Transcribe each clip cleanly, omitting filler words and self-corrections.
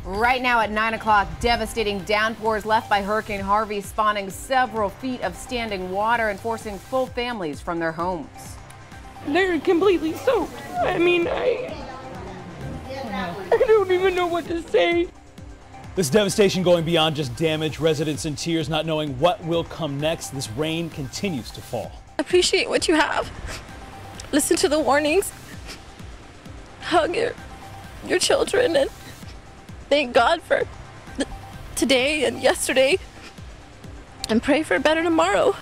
Right now at 9 o'clock, devastating downpours left by Hurricane Harvey spawning several feet of standing water and forcing full families from their homes. They're completely soaked. I mean, I don't even know what to say. This devastation going beyond just damage, residents in tears not knowing what will come next. This rain continues to fall. Appreciate what you have. Listen to the warnings. Hug your children and thank God for today and yesterday and pray for a better tomorrow.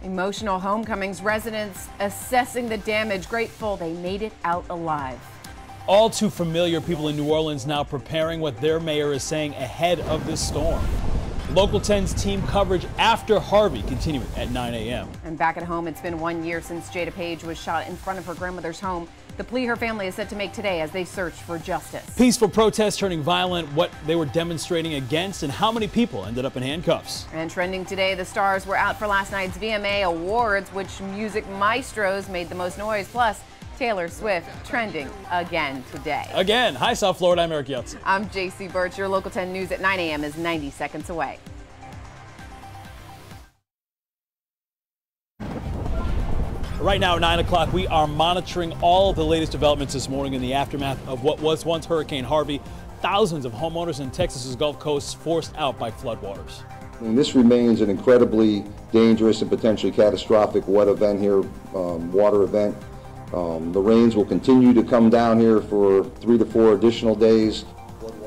Emotional homecomings, residents assessing the damage, grateful they made it out alive. All too familiar, people in New Orleans now preparing what their mayor is saying ahead of this storm. Local 10's team coverage after Harvey continuing at 9 a.m. And back at home, it's been 1 year since Jada Page was shot in front of her grandmother's home. The plea her family is set to make today as they search for justice. Peaceful protests turning violent, what they were demonstrating against, and how many people ended up in handcuffs. And trending today, the stars were out for last night's VMA Awards, which music maestros made the most noise. Plus, Taylor Swift trending again today. Again. Hi, South Florida. I'm Eric Yeltsin. I'm JC Birch. Your Local 10 News at 9 a.m. is 90 seconds away. Right now at 9 o'clock, we are monitoring all the latest developments this morning in the aftermath of what was once Hurricane Harvey. Thousands of homeowners in Texas's Gulf Coast forced out by floodwaters. And this remains an incredibly dangerous and potentially catastrophic water event. The rains will continue to come down here for 3 to 4 additional days.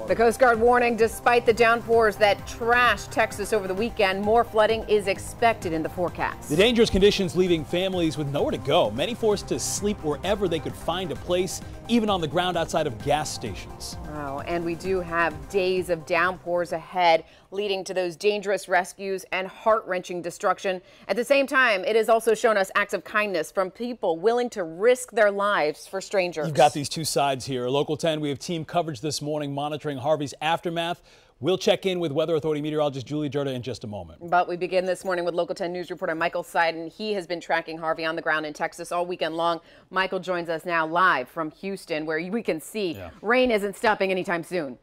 The Coast Guard warning, despite the downpours that trashed Texas over the weekend, more flooding is expected in the forecast. The dangerous conditions leaving families with nowhere to go, many forced to sleep wherever they could find a place, even on the ground outside of gas stations. Oh, and we do have days of downpours ahead, leading to those dangerous rescues and heart-wrenching destruction. At the same time, it has also shown us acts of kindness from people willing to risk their lives for strangers. You've got these two sides here. Local 10, we have team coverage this morning monitoring Harvey's aftermath. We'll check in with Weather Authority meteorologist Julie Durda in just a moment. But we begin this morning with Local 10 News reporter Michael Seiden. He has been tracking Harvey on the ground in Texas all weekend long. Michael joins us now live from Houston, where we can see rain isn't stopping anytime soon.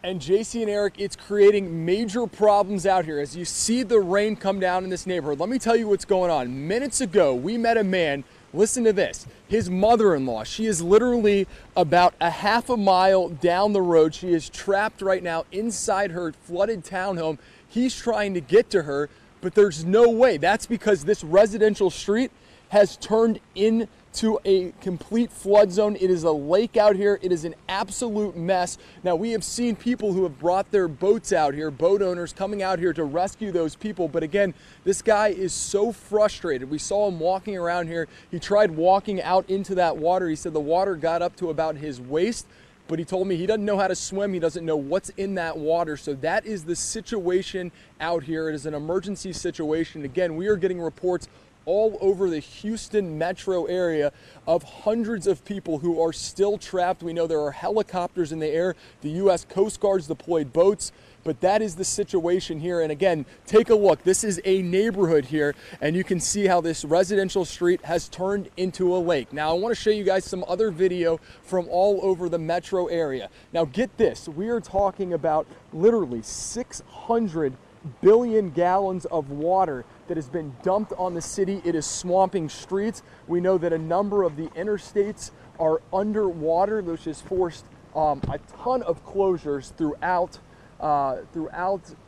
And JC and Eric, it's creating major problems out here. As you see the rain come down in this neighborhood, let me tell you what's going on. Minutes ago, we met a man. Listen to this. His mother-in-law, she is literally about a half a mile down the road. She is trapped right now inside her flooded townhome. He's trying to get to her, but there's no way. That's because this residential street has turned into a complete flood zone. It is a lake out here. It is an absolute mess. Now, we have seen people who have brought their boats out here, boat owners coming out here to rescue those people. But again, this guy is so frustrated. We saw him walking around here. He tried walking out into that water. He said the water got up to about his waist, but he told me he doesn't know how to swim. He doesn't know what's in that water. So that is the situation out here. It is an emergency situation. Again, we are getting reports all over the Houston metro area of hundreds of people who are still trapped. We know there are helicopters in the air. The U.S. Coast Guard's deployed boats, but that is the situation here. And again, take a look. This is a neighborhood here, and you can see how this residential street has turned into a lake. Now, I want to show you guys some other video from all over the metro area. Now, get this. We are talking about literally 600 billion gallons of water that has been dumped on the city. It is swamping streets. We know that a number of the interstates are underwater, which has forced a ton of closures throughout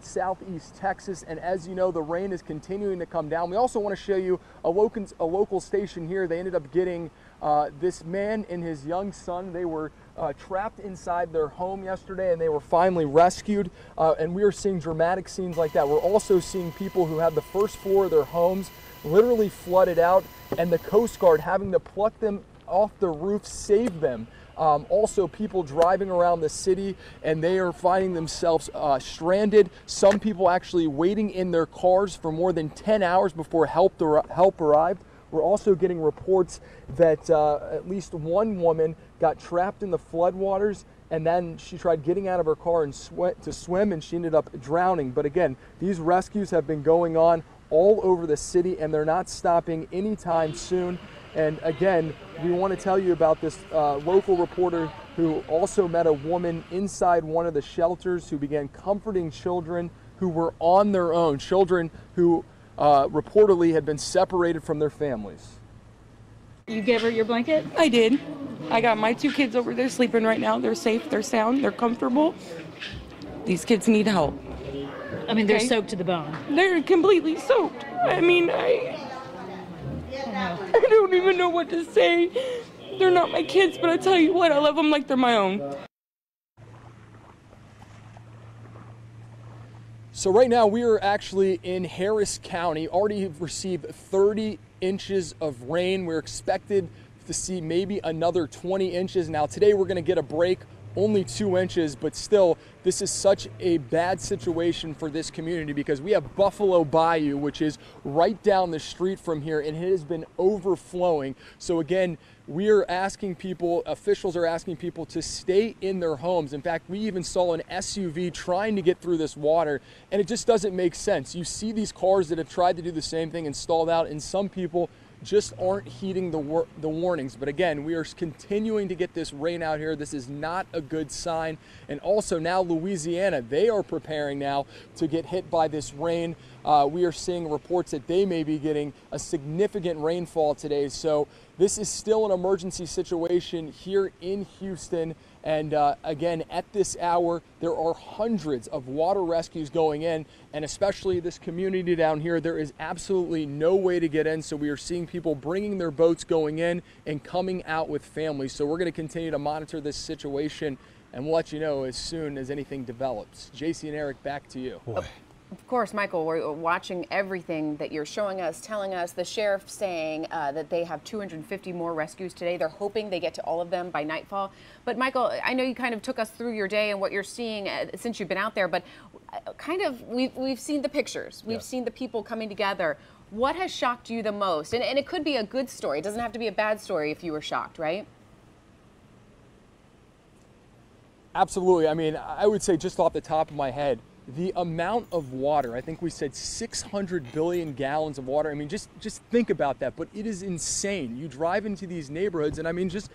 southeast Texas. And as you know, the rain is continuing to come down. We also want to show you a local station here. They ended up getting this man and his young son. They were trapped inside their home yesterday, and they were finally rescued. And we are seeing dramatic scenes like that. We're also seeing people who had the first floor of their homes literally flooded out, and the Coast Guard having to pluck them off the roof, save them. Also, people driving around the city, and they are finding themselves stranded. Some people actually waiting in their cars for more than 10 hours before help arrived. We're also getting reports that at least one woman got trapped in the floodwaters, and then she tried getting out of her car and to swim, and she ended up drowning. But again, these rescues have been going on all over the city, and they're not stopping anytime soon. And again, we want to tell you about this local reporter who also met a woman inside one of the shelters who began comforting children who were on their own, children who reportedly had been separated from their families. You gave her your blanket? I did. I got my 2 kids over there sleeping right now. They're safe, they're sound, they're comfortable. These kids need help. I mean, they're Okay. soaked to the bone. They're completely soaked. I mean, I don't even know what to say. They're not my kids, but I tell you what, I love them like they're my own. So right now we are actually in Harris County, already have received 30 inches of rain. We're expected to see maybe another 20 inches. Now today we're gonna get a break, only 2 inches, but still this is such a bad situation for this community because we have Buffalo Bayou, which is right down the street from here, and it has been overflowing. So again, we are asking people, officials are asking people to stay in their homes. In fact, we even saw an SUV trying to get through this water, and it just doesn't make sense. You see these cars that have tried to do the same thing and stalled out, and some people just aren't heeding the warnings. But again, we are continuing to get this rain out here. This is not a good sign. And also now Louisiana, they are preparing now to get hit by this rain. We are seeing reports that they may be getting a significant rainfall today. So this is still an emergency situation here in Houston. And again, at this hour, there are hundreds of water rescues going in, and especially this community down here, there is absolutely no way to get in. So we are seeing people bringing their boats going in and coming out with families. So we're going to continue to monitor this situation, and we'll let you know as soon as anything develops. JC and Eric, back to you. Boy. Of course, Michael, we're watching everything that you're showing us, telling us. The sheriff saying that they have 250 more rescues today. They're hoping they get to all of them by nightfall. But Michael, I know you kind of took us through your day and what you're seeing since you've been out there, but kind of we've seen the pictures. We've seen the people coming together. What has shocked you the most? And it could be a good story. It doesn't have to be a bad story if you were shocked, right? Absolutely. I mean, I would say just off the top of my head, the amount of water, I think we said 600 billion gallons of water. I mean, just think about that, but it is insane. You drive into these neighborhoods and I mean, just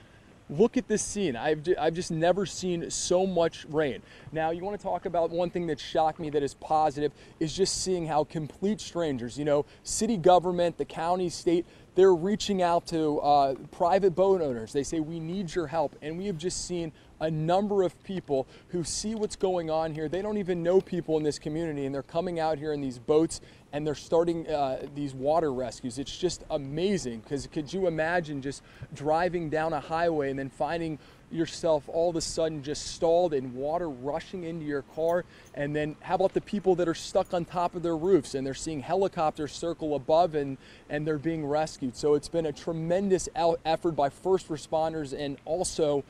look at this scene. I've just never seen so much rain. Now, you want to talk about one thing that shocked me that is positive is just seeing how complete strangers, you know, city government, the county, state, they're reaching out to private boat owners. They say, we need your help. And we have just seen a number of people who see what's going on here. They don't even know people in this community, and they're coming out here in these boats and they're starting these water rescues. It's just amazing, because could you imagine just driving down a highway and then finding yourself all of a sudden just stalled and water rushing into your car? And then how about the people that are stuck on top of their roofs and they're seeing helicopters circle above and they're being rescued? So it's been a tremendous effort by first responders and also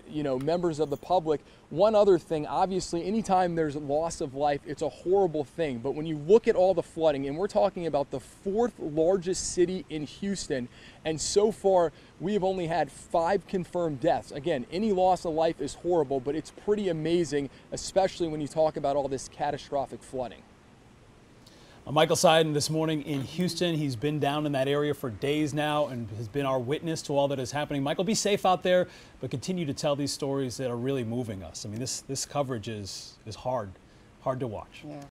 you know, members of the public. One other thing, obviously, anytime there's loss of life, it's a horrible thing. But when you look at all the flooding, and we're talking about the 4th largest city in Houston, and so far we have only had 5 confirmed deaths. Again, any loss of life is horrible, but it's pretty amazing, especially when you talk about all this catastrophic flooding. Michael Seiden this morning in Houston. He's been down in that area for days now and has been our witness to all that is happening. Michael, be safe out there, but continue to tell these stories that are really moving us. I mean, this coverage is hard to watch. Yeah.